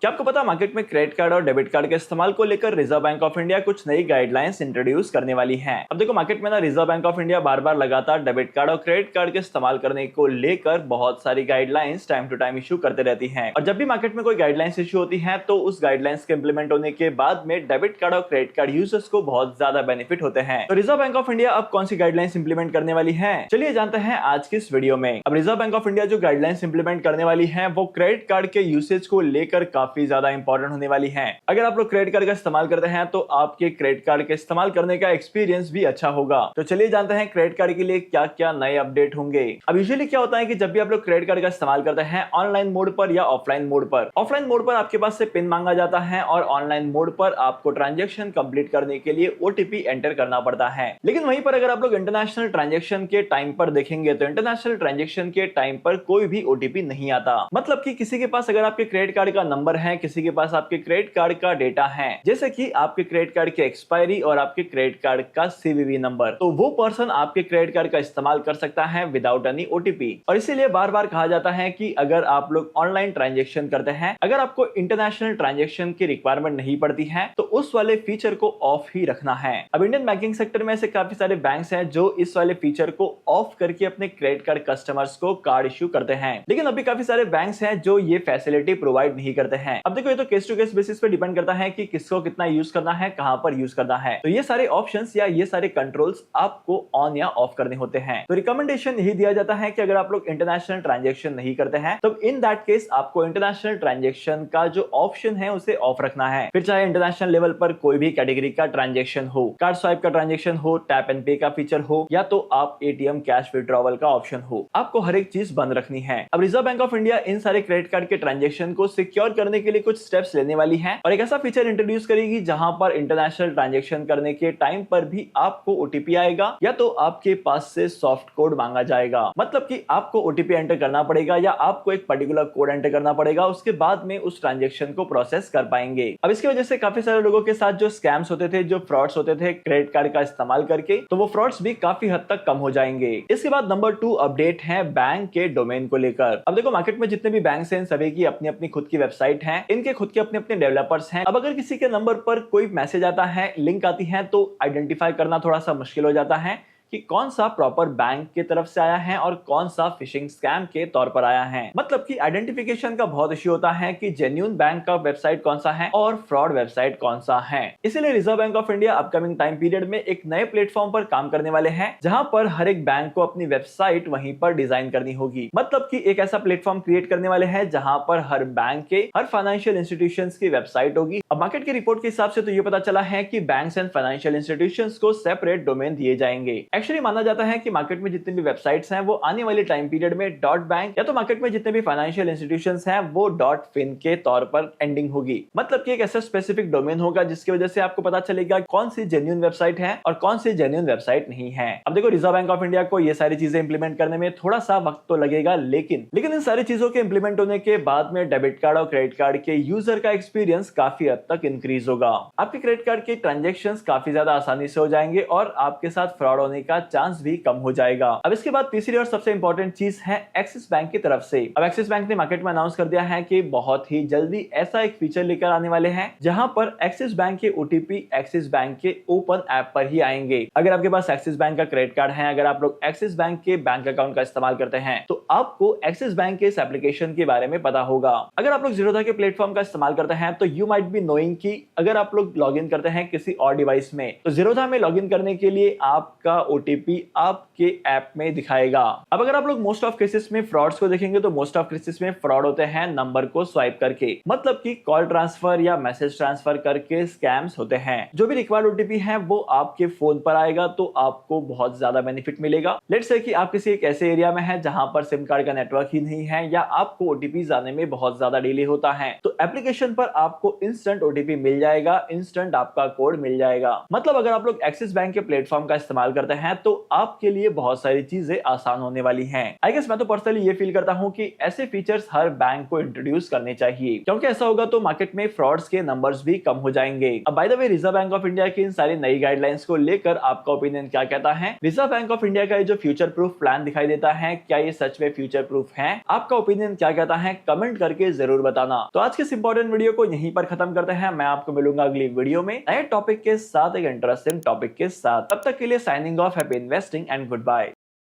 क्या आपको पता मार्केट में क्रेडिट कार्ड और डेबिट कार्ड के इस्तेमाल को लेकर रिजर्व बैंक ऑफ इंडिया कुछ नई गाइडलाइंस इंट्रोड्यूस करने वाली है। अब देखो मार्केट में ना रिजर्व बैंक ऑफ इंडिया बार बार लगातार डेबिट कार्ड और क्रेडिट कार्ड के इस्तेमाल करने को लेकर बहुत सारी guidelines time to time issue करते रहती है। और जब भी मार्केट में कोई गाइडलाइंस इशू होती है तो उस गाइडलाइंस के इंप्लीमेंट होने के बाद में डेबिट कार्ड और क्रेडिट कार्ड यूजर्स को बहुत ज्यादा बेनिफिट होते हैं। तो रिजर्व बैंक ऑफ इंडिया अब कौन सी गाइडलाइंस इंप्लीमेंट करने वाली है, चलिए जानते हैं आज की इस वीडियो में। अब रिजर्व बैंक ऑफ इंडिया जो गाइडलाइंस इंप्लीमेंट करने वाली है वो क्रेडिट कार्ड के यूसेज को लेकर काफी ज्यादा इंपॉर्टेंट होने वाली है। अगर आप लोग क्रेडिट कार्ड का इस्तेमाल करते हैं तो आपके क्रेडिट कार्ड के इस्तेमाल करने का एक्सपीरियंस भी अच्छा होगा। तो चलिए जानते हैं क्रेडिट कार्ड के लिए क्या क्या नए अपडेट होंगे। अब यूजुअली क्या होता है कि जब भी आप लोग क्रेडिट कार्ड का इस्तेमाल करते हैं ऑनलाइन मोड पर या ऑफलाइन मोड पर आपके पास से पिन मांगा जाता है और ऑनलाइन मोड पर आपको ट्रांजेक्शन कंप्लीट करने के लिए ओटीपी एंटर करना पड़ता है। लेकिन वहीं पर अगर आप लोग इंटरनेशनल ट्रांजेक्शन के टाइम पर देखेंगे तो इंटरनेशनल ट्रांजेक्शन के टाइम पर कोई भी ओटीपी नहीं आता। मतलब कि किसी के पास अगर आपके क्रेडिट कार्ड का नंबर है, किसी के पास आपके क्रेडिट कार्ड का डेटा है, जैसे कि आपके क्रेडिट कार्ड की एक्सपायरी और आपके क्रेडिट कार्ड का सीवीवी नंबर, तो वो पर्सन आपके क्रेडिट कार्ड का इस्तेमाल कर सकता है विदाउट एनी ओटीपी। और इसीलिए बार बार कहा जाता है कि अगर आप लोग ऑनलाइन ट्रांजेक्शन करते हैं, अगर आपको इंटरनेशनल ट्रांजेक्शन की रिक्वायरमेंट नहीं पड़ती है तो उस वाले फीचर को ऑफ ही रखना है। अब इंडियन बैंकिंग सेक्टर में ऐसे काफी सारे बैंक्स हैं जो इस वाले फीचर को ऑफ करके अपने क्रेडिट कार्ड कस्टमर्स को कार्ड इश्यू करते हैं, लेकिन अभी काफी सारे बैंक्स हैं जो ये फैसिलिटी प्रोवाइड नहीं करते हैं। अब देखो ये तो केस टू केस बेसिस पे डिपेंड करता है कि किसको कितना यूज करना है, कहां पर यूज करना है। तो ये सारे ऑप्शंस या ये सारे कंट्रोल्स आपको ऑन या ऑफ करने होते हैं। तो रिकमेंडेशन यही दिया जाता है कि अगर आप लोग इंटरनेशनल ट्रांजेक्शन नहीं करते हैं तो इन दैट केस आपको इंटरनेशनल ट्रांजेक्शन का जो ऑप्शन है उसे ऑफ रखना है। फिर चाहे इंटरनेशनल लेवल पर कोई भी कैटेगरी का ट्रांजेक्शन हो, कार्ड स्वाइप का ट्रांजेक्शन हो, टैप एंड पे का फीचर हो, या तो आप एटीएम कैश विड्रॉवल का ऑप्शन हो, आपको हर एक चीज बंद रखनी है। अब reserve Bank of India in सारे क्रेडिट कार्ड के ट्रांजेक्शन को सिक्योर करने के लिए कुछ स्टेप्स लेने वाली है और एक ऐसा फीचर इंट्रोड्यूस करेगी जहां पर इंटरनेशनल ट्रांजेक्शन करने के टाइम पर भी आपको ओटीपी आएगा या तो आपके पास से सॉफ्ट कोड मांगा जाएगा। मतलब कि आपको ओटीपी एंटर करना पड़ेगा या आपको एक पर्टिकुलर कोड एंटर करना पड़ेगा, उसके बाद में उस ट्रांजेक्शन को प्रोसेस कर पाएंगे। अब इसकी वजह से काफी सारे लोगों के साथ जो स्कैम्स होते थे, जो फ्रॉड्स होते थे क्रेडिट कार्ड का इस्तेमाल करके, तो वो फ्रॉड्स भी काफी हद तक कम हो जाएंगे। इसके बाद नंबर 2 अपडेट है बैंक के डोमेन को लेकर। अब देखो मार्केट में जितने भी बैंक्स हैं सभी की अपनी अपनी खुद की वेबसाइट है, इनके खुद के अपने अपने डेवलपर्स हैं। अब अगर किसी के नंबर पर कोई मैसेज आता है, लिंक आती है, तो आइडेंटिफाई करना थोड़ा सा मुश्किल हो जाता है कि कौन सा प्रॉपर बैंक की तरफ से आया है और कौन सा फिशिंग स्कैम के तौर पर आया है। मतलब कि आइडेंटिफिकेशन का बहुत इश्यू होता है कि जेन्युइन बैंक का वेबसाइट कौन सा है और फ्रॉड वेबसाइट कौन सा है। इसीलिए reserve Bank of India upcoming time period में एक नए प्लेटफॉर्म पर काम करने वाले हैं जहां पर हर एक बैंक को अपनी वेबसाइट वहीं पर डिजाइन करनी होगी। मतलब कि एक ऐसा प्लेटफॉर्म क्रिएट करने वाले हैं जहां पर हर बैंक के, हर फाइनेंशियल इंस्टीट्यूशंस की वेबसाइट होगी। अब मार्केट की रिपोर्ट के हिसाब से तो ये पता चला है कि बैंक्स एंड फाइनेंशियल इंस्टीट्यूशंस को सेपरेट डोमेन दिए जाएंगे। एक्चुअली माना जाता है कि मार्केट में जितने भी वेबसाइट्स हैं वो आने वाले टाइम पीरियड में डॉट बैंक या तो मार्केट में जितने भी फाइनेंशियल इंस्टीट्यूशंस हैं वो डॉट फिन के तौर पर एंडिंग होगी। मतलब कि एक ऐसा स्पेसिफिक डोमेन होगा जिसकी वजह से आपको पता चलेगा कौन सी जेन्युइन वेबसाइट है और कौन सी जेन्युइन वेबसाइट नहीं है। अब देखो रिजर्व बैंक ऑफ इंडिया को ये सारी चीजें इंप्लीमेंट करने में थोड़ा सा वक्त तो लगेगा, लेकिन इन सारी चीजों के इंप्लीमेंट होने के बाद में डेबिट कार्ड और क्रेडिट कार्ड के यूजर का एक्सपीरियंस काफी हद तक इंक्रीज होगा। आपके क्रेडिट कार्ड के ट्रांजेक्शंस काफी ज्यादा आसानी से हो जाएंगे और आपके साथ फ्रॉड होने का चांस भी कम हो जाएगा। अब इसके बाद तीसरी और सबसे इंपॉर्टेंट चीज है एक्सिस बैंक की तरफ से। अब एक्सिस बैंक ने मार्केट में अनाउंस कर दिया है कि बहुत ही जल्दी ऐसा एक फीचर लेकर आने वाले हैं जहां पर एक्सिस बैंक के ओटीपी एक्सिस बैंक के ओपन ऐप पर ही आएंगे। अगर आपके पास एक्सिस बैंक का क्रेडिट कार्ड है, अगर आप लोग एक्सिस बैंक के बैंक अकाउंट का इस्तेमाल करते हैं तो आपको एक्सिस बैंक के इस एप्लीकेशन के बारे में पता होगा। अगर आप लोग जीरोधा के प्लेटफॉर्म का इस्तेमाल करते हैं तो यू माइट बी नोइंग कि अगर आप लोग लॉग इन करते हैं किसी और डिवाइस में तो जीरोधा में लॉग इन करने के लिए आपका ओटीपी आपके ऐप में दिखाएगा। अब अगर आप लोग मोस्ट ऑफ केसेस में फ्रॉड्स को देखेंगे तो मोस्ट ऑफ केसेस में फ्रॉड होते हैं नंबर को स्वाइप करके, मतलब कि कॉल ट्रांसफर या मैसेज ट्रांसफर करके स्कैम्स होते हैं। जो भी रिक्वायर्ड ओटीपी है वो आपके फोन पर आएगा तो आपको बहुत ज्यादा बेनिफिट मिलेगा। लेट्स से कि आप किसी एक ऐसे एरिया में हैं जहां पर सिम कार्ड का नेटवर्क ही नहीं है या आपको ओटीपी जाने में बहुत ज्यादा डिले होता है, तो एप्लीकेशन पर आपको इंस्टेंट ओटीपी मिल जाएगा, इंस्टेंट आपका कोड मिल जाएगा। मतलब अगर आप लोग एक्सिस बैंक के प्लेटफॉर्म का इस्तेमाल करते हैं तो आपके लिए बहुत सारी चीजें आसान होने वाली हैं। आई गेस मैं तो पर्सनली ये फील करता हूँ कि ऐसे फीचर्स हर बैंक को इंट्रोड्यूस करने चाहिए, क्योंकि ऐसा होगा तो मार्केट में फ्रॉड्स के नंबर्स भी कम हो जाएंगे। अब by the way, reserve Bank of India की इन सारी नई गाइडलाइंस को लेकर आपका ओपिनियन क्या कहता है? रिजर्व बैंक ऑफ इंडिया का ये जो फ्यूचर प्रूफ प्लान दिखाई देता है, क्या ये सच में फ्यूचर प्रूफ है? आपका ओपिनियन क्या कहता है? कमेंट करके जरूर बताना। तो आज के इस इंपॉर्टेंट वीडियो को यहीं पर खत्म करते हैं। मैं आपको मिलूंगा अगली वीडियो में नए टॉपिक के साथ, एक इंटरेस्टिंग टॉपिक के साथ। तब तक के लिए signing off, happy investing and good bye.